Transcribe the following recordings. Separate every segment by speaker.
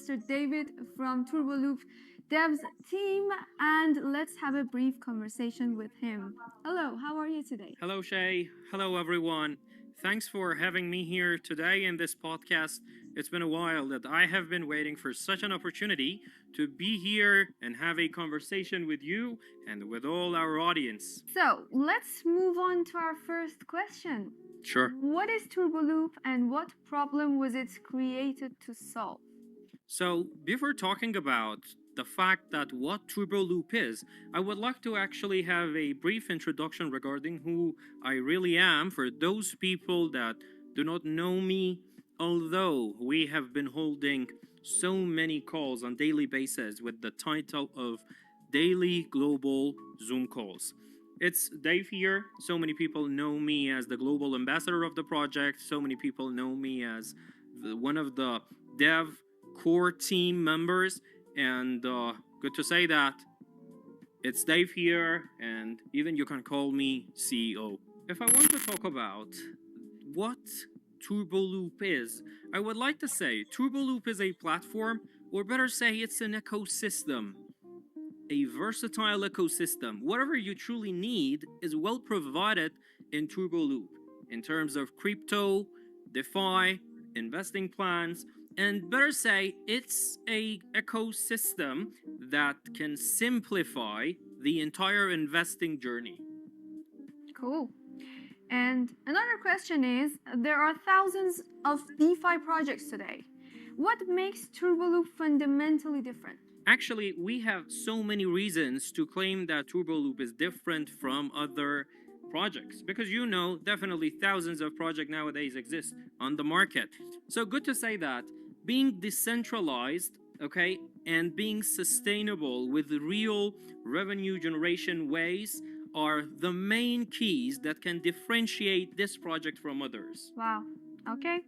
Speaker 1: Mr. David from TurboLoop Dev's team, and let's have a brief conversation with him. Hello, how are you today?
Speaker 2: Hello, Shay. Hello, everyone. Thanks for having me here today in this podcast. It's been a while that I have been waiting for such an opportunity to be here and have a conversation with you and with all our audience.
Speaker 1: So, let's move on to our first question.
Speaker 2: Sure.
Speaker 1: What is TurboLoop and what problem was it created to solve?
Speaker 2: So, before talking about the fact that what TurboLoop is, I would like to actually have a brief introduction regarding who I really am for those people that do not know me, although we have been holding so many calls on daily basis with the title of Daily Global Zoom Calls. It's Dave here. So many people know me as the global ambassador of the project. So many people know me as one of the dev core team members, and good to say that it's Dave here, and even you can call me CEO. If I want to talk about what TurboLoop is, I would like to say TurboLoop is a platform, or better say it's an ecosystem, a versatile ecosystem. Whatever you truly need is well provided in TurboLoop in terms of crypto, DeFi, investing plans, and better say it's a ecosystem that can simplify the entire investing journey.
Speaker 1: Cool. And another question is, there are thousands of DeFi projects today. What makes TurboLoop fundamentally different?
Speaker 2: Actually, we have so many reasons to claim that TurboLoop is different from other projects, because definitely thousands of projects nowadays exist on the market. So good to say that being decentralized, okay, and being sustainable with real revenue generation ways are the main keys that can differentiate this project from others.
Speaker 1: Wow. Okay.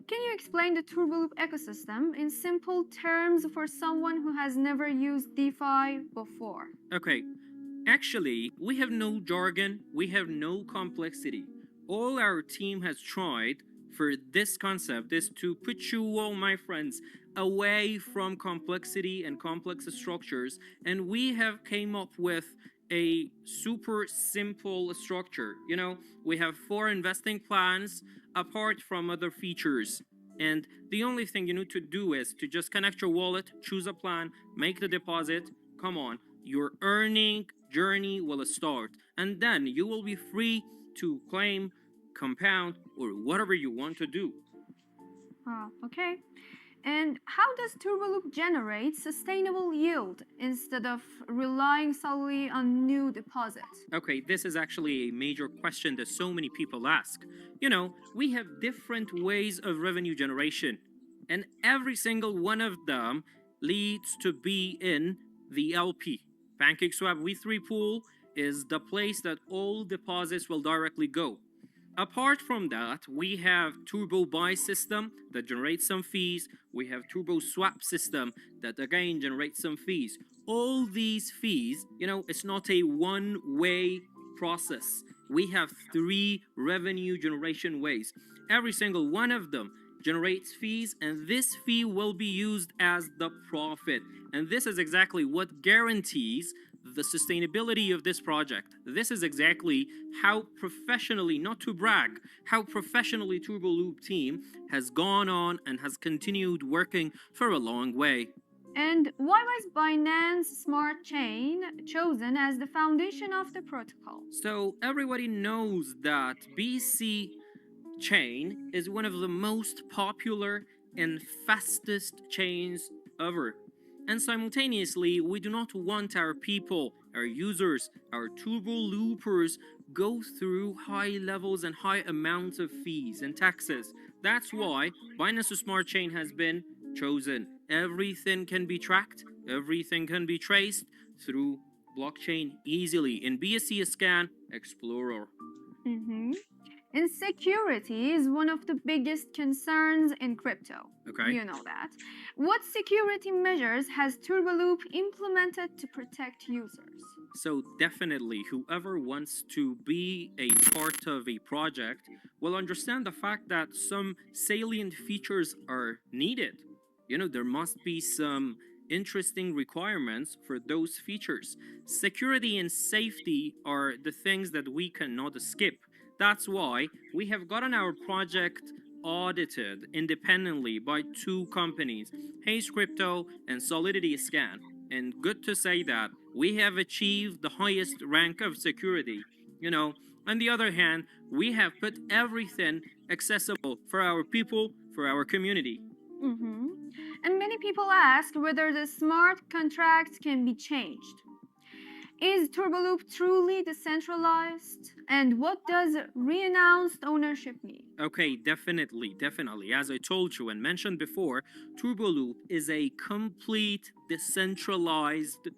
Speaker 1: Can you explain the TurboLoop ecosystem in simple terms for someone who has never used DeFi before?
Speaker 2: Okay. Actually, we have no jargon, we have no complexity. All our team has tried for this concept is to put you all, my friends, away from complexity and complex structures, and we have came up with a super simple structure. We have 4 investing plans apart from other features, and the only thing you need to do is to just connect your wallet, choose a plan, make the deposit. Come on, your earning journey will start, and then you will be free to claim, compound, or whatever you want to do.
Speaker 1: Wow, okay. And how does TurboLoop generate sustainable yield instead of relying solely on new deposits?
Speaker 2: Okay, this is actually a major question that so many people ask. We have different ways of revenue generation, and every single one of them leads to be in the LP. PancakeSwap V3 pool is the place that all deposits will directly go. Apart from that, we have Turbo Buy system that generates some fees. We have Turbo Swap system that again generates some fees. All these fees, it's not a one-way process. We have 3 revenue generation ways. Every single one of them generates fees, and this fee will be used as the profit. And this is exactly what guarantees the sustainability of this project. This is exactly how professionally, not to brag, how professionally TurboLoop team has gone on and has continued working for a long way.
Speaker 1: And why was Binance Smart Chain chosen as the foundation of the protocol?
Speaker 2: So everybody knows that BC chain is one of the most popular and fastest chains ever. And simultaneously, we do not want our people, our users, our TurboLoopers go through high levels and high amounts of fees and taxes. That's why Binance Smart Chain has been chosen. Everything can be tracked, everything can be traced through blockchain easily in BSC Scan Explorer.
Speaker 1: Insecurity is one of the biggest concerns in crypto.
Speaker 2: Okay.
Speaker 1: You know that. What security measures has TurboLoop implemented to protect users?
Speaker 2: So definitely, whoever wants to be a part of a project will understand the fact that some salient features are needed. There must be some interesting requirements for those features. Security and safety are the things that we cannot skip. That's why we have gotten our project audited independently by two companies, Haze Crypto and Solidity Scan. And good to say that we have achieved the highest rank of security. On the other hand, we have put everything accessible for our people, for our community.
Speaker 1: Mm-hmm. And many people ask whether the smart contracts can be changed. Is TurboLoop truly decentralized? And what does renounced ownership mean?
Speaker 2: Okay, definitely. As I told you and mentioned before, TurboLoop is a complete decentralized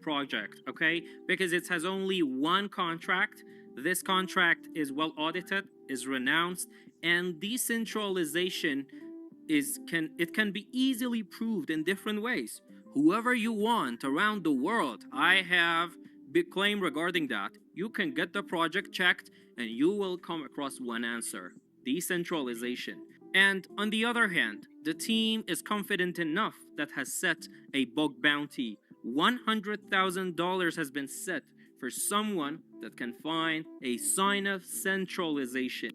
Speaker 2: project, okay? Because it has only one contract. This contract is well audited, is renounced, and decentralization can be easily proved in different ways. Whoever you want around the world, I have big claim regarding that. You can get the project checked and you will come across one answer: decentralization. And on the other hand, the team is confident enough that has set a bug bounty. $100,000 has been set for someone that can find a sign of centralization.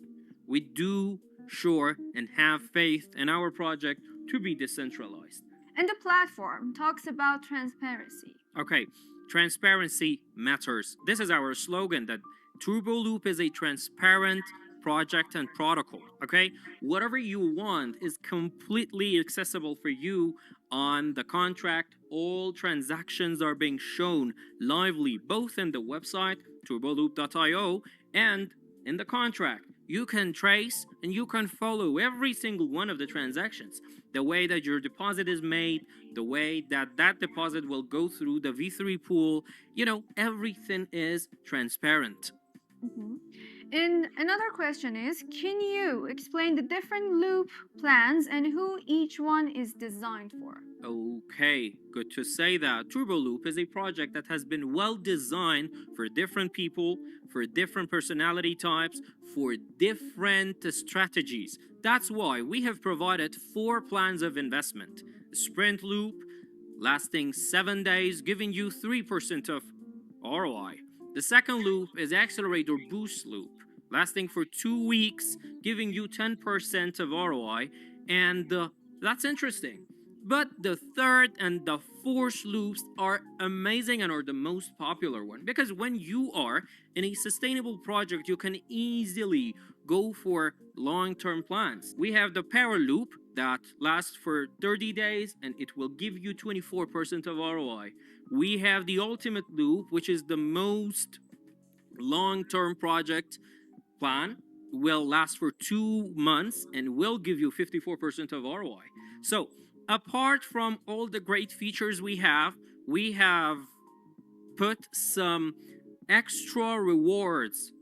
Speaker 2: We do sure and have faith in our project to be decentralized.
Speaker 1: And the platform talks about transparency.
Speaker 2: Okay, transparency matters. This is our slogan, that TurboLoop is a transparent project and protocol. Okay, whatever you want is completely accessible for you on the contract. All transactions are being shown lively, both in the website turboloop.io and in the contract. You can trace and you can follow every single one of the transactions, the way that your deposit is made, the way that that deposit will go through the V3 pool. Everything is transparent.
Speaker 1: Mm-hmm. And another question is, can you explain the different loop plans and who each one is designed for?
Speaker 2: Okay, good to say that. TurboLoop is a project that has been well designed for different people, for different personality types, for different strategies. That's why we have provided 4 plans of investment: a sprint loop lasting 7 days, giving you 3% of ROI. The second loop is accelerator boost loop, lasting for 2 weeks, giving you 10% of ROI. And that's interesting. But the third and the fourth loops are amazing and are the most popular one, because when you are in a sustainable project, you can easily go for long-term plans. We have the power loop that lasts for 30 days and it will give you 24% of ROI. We have the ultimate loop, which is the most long-term project plan, will last for 2 months and will give you 54% of ROI. So apart from all the great features we have put some extra rewards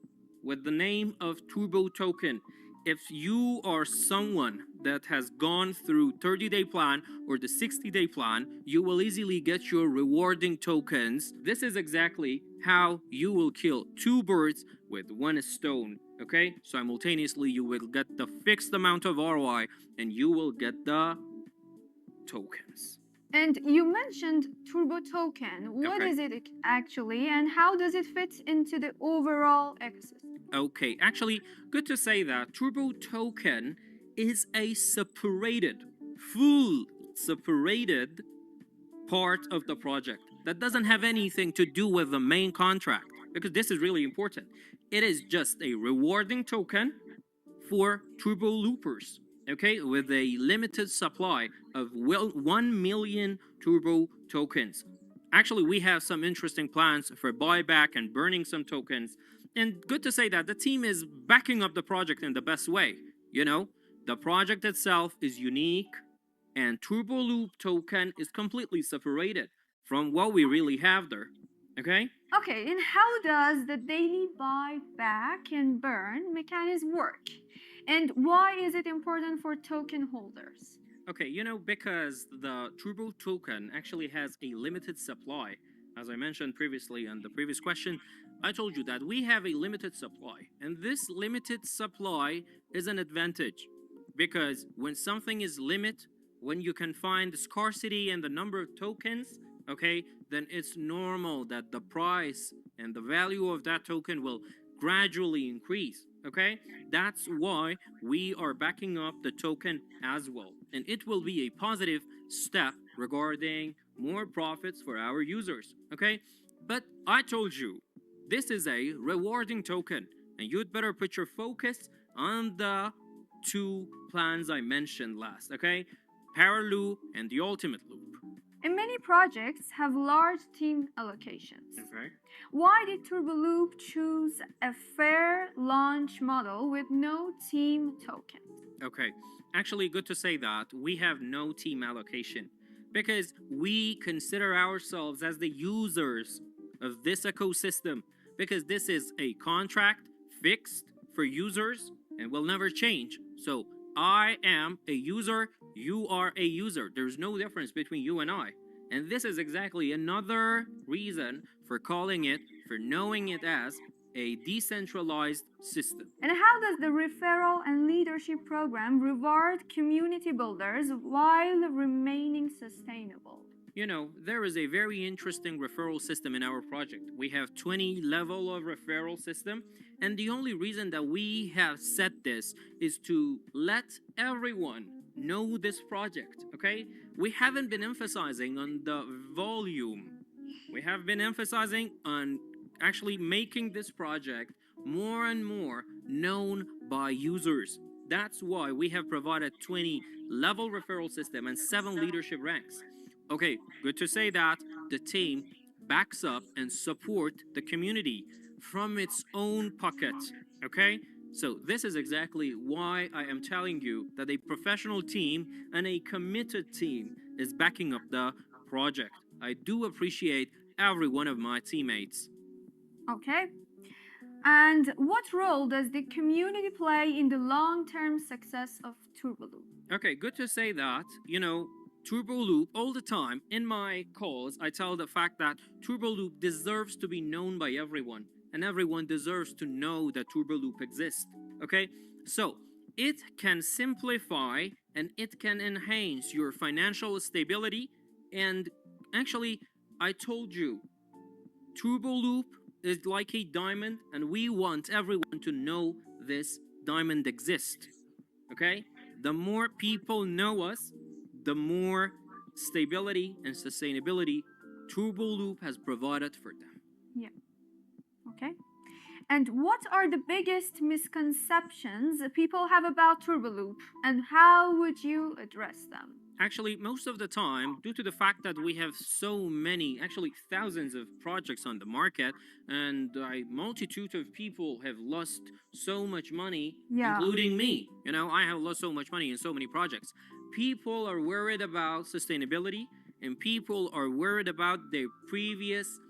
Speaker 2: with the name of Turbo Token. If you are someone that has gone through 30-day plan or the 60-day plan, you will easily get your rewarding tokens. This is exactly how you will kill 2 birds with 1 stone. Okay, simultaneously you will get the fixed amount of ROI and you will get the tokens.
Speaker 1: And you mentioned Turbo Token. What
Speaker 2: Okay.
Speaker 1: is it actually, and how does it fit into the overall ecosystem?
Speaker 2: Okay, actually, good to say that Turbo Token is a full separated part of the project that doesn't have anything to do with the main contract, because this is really important. It is just a rewarding token for Turbo Loopers, okay, with a limited supply of 1 million Turbo tokens. Actually, we have some interesting plans for buyback and burning some tokens. And good to say that the team is backing up the project in the best way. The project itself is unique, and TurboLoop token is completely separated from what we really have there. Okay?
Speaker 1: Okay, and how does the daily buyback and burn mechanism work? And why is it important for token holders?
Speaker 2: Okay, because the Turbo token actually has a limited supply. As I mentioned previously on the previous question, I told you that we have a limited supply. And this limited supply is an advantage, because when something is when you can find the scarcity and the number of tokens, okay, then it's normal that the price and the value of that token will gradually increase, okay? That's why we are backing up the token as well. And it will be a positive step regarding more profits for our users, okay? But I told you, this is a rewarding token, and you'd better put your focus on the two plans I mentioned last, okay? Paraloop and the ultimate loop.
Speaker 1: And many projects have large team allocations.
Speaker 2: Okay.
Speaker 1: Why did TurboLoop choose a fair launch model with no team tokens?
Speaker 2: Okay, actually, good to say that we have no team allocation because we consider ourselves as the users of this ecosystem because this is a contract fixed for users and will never change. So I am a user, you are a user. There's no difference between you and I. And this is exactly another reason for calling it, for knowing it as a decentralized system.
Speaker 1: And how does the referral and leadership program reward community builders while remaining sustainable?
Speaker 2: You know, there is a very interesting referral system in our project. We have 20 level of referral system, and the only reason that we have set this is to let everyone know this project, okay? We haven't been emphasizing on the volume. We have been emphasizing on actually making this project more and more known by users. That's why we have provided 20 level referral system and 7 leadership ranks. Okay, good to say that the team backs up and support the community from its own pocket, okay? So this is exactly why I am telling you that a professional team and a committed team is backing up the project. I do appreciate every one of my teammates.
Speaker 1: Okay. And what role does the community play in the long-term success of TurboLoop?
Speaker 2: Okay, good to say that. You know, TurboLoop, all the time in my calls, I tell the fact that TurboLoop deserves to be known by everyone, and everyone deserves to know that TurboLoop exists. Okay, so it can simplify and it can enhance your financial stability. And actually, I told you, TurboLoop is like a diamond, and we want everyone to know this diamond exists. Okay, the more people know us, the more stability and sustainability TurboLoop has provided for them.
Speaker 1: Yeah. Okay. And what are the biggest misconceptions people have about TurboLoop, and how would you address them?
Speaker 2: Actually, most of the time, due to the fact that we have so many, actually thousands of projects on the market, and a multitude of people have lost so much money, including me. You know, I have lost so much money in so many projects. People are worried about sustainability, and people are worried about their previous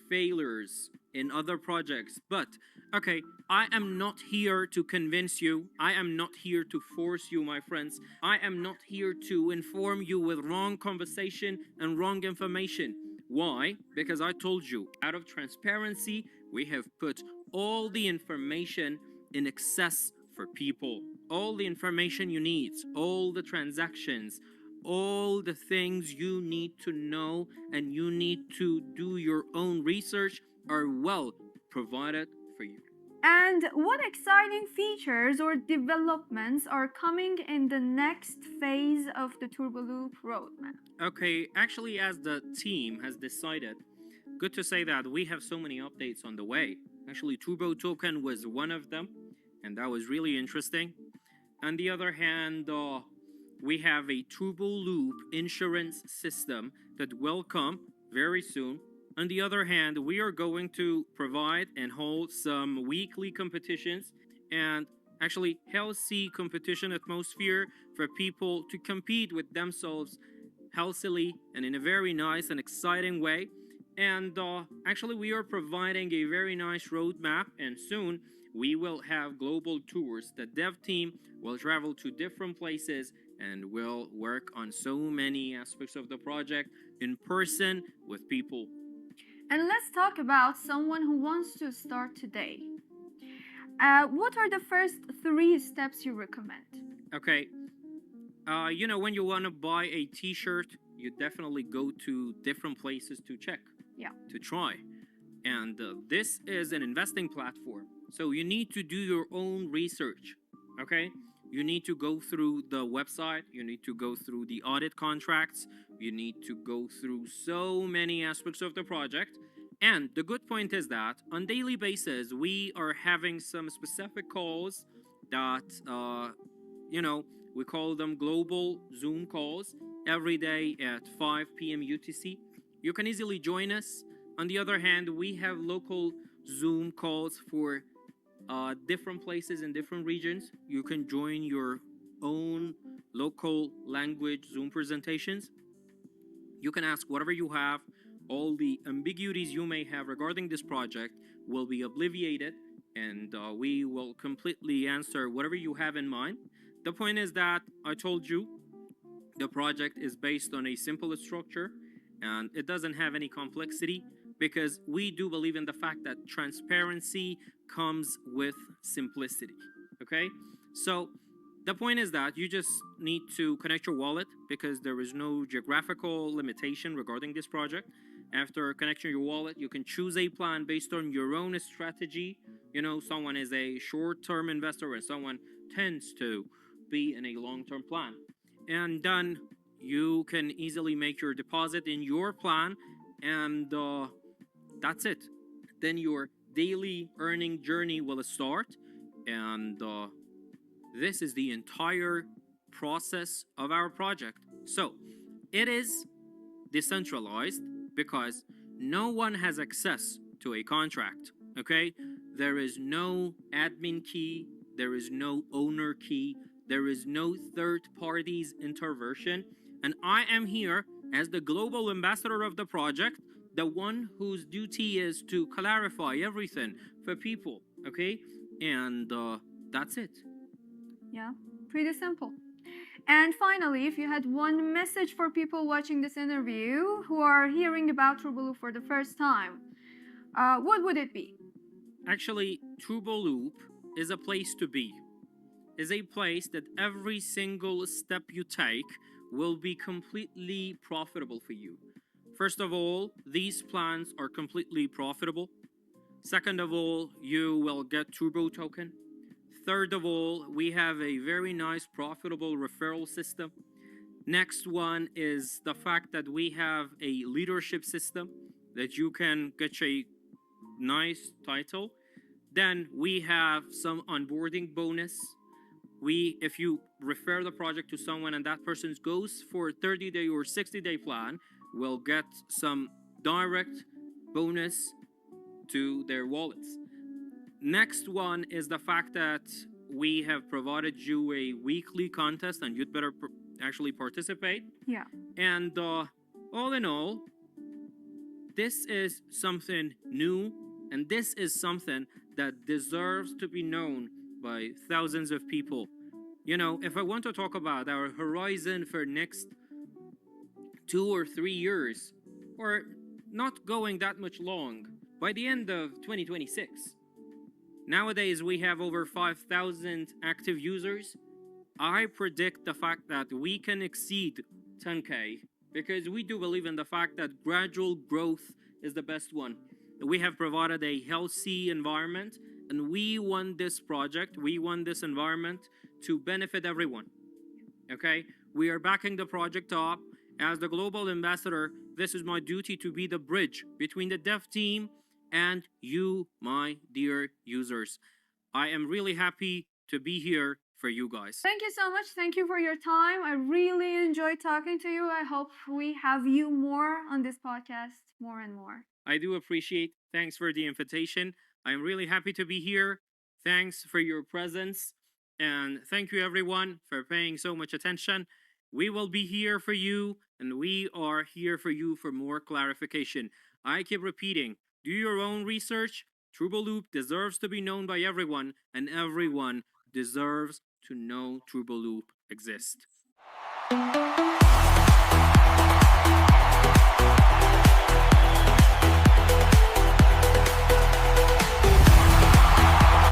Speaker 2: failures in other projects. But okay, I am not here to convince you. I am not here to force you, my friends. I am not here to inform you with wrong conversation and wrong information. Why? Because I told you, out of transparency, we have put all the information in access for people. All the information you need, all the transactions, all the things you need to know and you need to do your own research are well provided for you.
Speaker 1: And what exciting features or developments are coming in the next phase of the TurboLoop roadmap?
Speaker 2: Okay, actually, as the team has decided, good to say that we have so many updates on the way. Actually, Turbo Token was one of them, and that was really interesting. On the other hand, we have a TurboLoop insurance system that will come very soon. On the other hand, we are going to provide and hold some weekly competitions and actually healthy competition atmosphere for people to compete with themselves healthily and in a very nice and exciting way. And actually, we are providing a very nice roadmap, and soon we will have global tours. The dev team will travel to different places and will work on so many aspects of the project in person with people.
Speaker 1: And let's talk about someone who wants to start today. What are the first 3 steps you recommend?
Speaker 2: Okay, when you want to buy a T-shirt, you definitely go to different places to check,
Speaker 1: Yeah.
Speaker 2: to try. And this is an investing platform. So you need to do your own research, okay? You need to go through the website, you need to go through the audit contracts, you need to go through so many aspects of the project. And the good point is that on daily basis, we are having some specific calls that, we call them global Zoom calls every day at 5 p.m. UTC. You can easily join us. On the other hand, we have local Zoom calls for different places in different regions. You can join your own local language Zoom presentations. You can ask whatever you have. All the ambiguities you may have regarding this project will be obliterated, and we will completely answer whatever you have in mind. The point is that I told you the project is based on a simple structure and it doesn't have any complexity because we do believe in the fact that transparency comes with simplicity. Okay? So the point is that you just need to connect your wallet because there is no geographical limitation regarding this project. After connecting your wallet, you can choose a plan based on your own strategy. Someone is a short term investor and someone tends to be in a long term plan. And then you can easily make your deposit in your plan, and that's it. Then your daily earning journey will start, and this is the entire process of our project. So it is decentralized because no one has access to a contract. Okay, there is no admin key, there is no owner key, there is no third parties intervention, and I am here as the global ambassador of the project, the one whose duty is to clarify everything for people. Okay, and that's it.
Speaker 1: Yeah, pretty simple. And finally, if you had one message for people watching this interview who are hearing about TurboLoop for the first time, what would it be?
Speaker 2: Actually, TurboLoop is a place to be. Is a place that every single step you take will be completely profitable for you. First of all, these plans are completely profitable. Second of all, you will get Turbo token. Third of all, we have a very nice profitable referral system. Next one is the fact that we have a leadership system that you can get a nice title. Then we have some onboarding bonus. If you refer the project to someone and that person goes for a 30-day or 60-day plan, will get some direct bonus to their wallets. Next one is the fact that we have provided you a weekly contest and you'd better actually participate.
Speaker 1: Yeah.
Speaker 2: And all in all, this is something new, and this is something that deserves to be known by thousands of people. If I want to talk about our horizon for next 2 or 3 years, or not going that much long, by the end of 2026, nowadays we have over 5,000 active users. I predict the fact that we can exceed 10K because we do believe in the fact that gradual growth is the best one. We have provided a healthy environment, and we want this project, we want this environment to benefit everyone. Okay? We are backing the project up. As the global ambassador, this is my duty to be the bridge between the dev team and you, my dear users. I am really happy to be here for you guys.
Speaker 1: Thank you so much. Thank you for your time. I really enjoyed talking to you. I hope we have you more on this podcast, more and more.
Speaker 2: I do appreciate. Thanks for the invitation. I'm really happy to be here. Thanks for your presence. And thank you everyone for paying so much attention. We will be here for you, and we are here for you for more clarification. I keep repeating, do your own research. TurboLoop deserves to be known by everyone, and everyone deserves to know TurboLoop exists.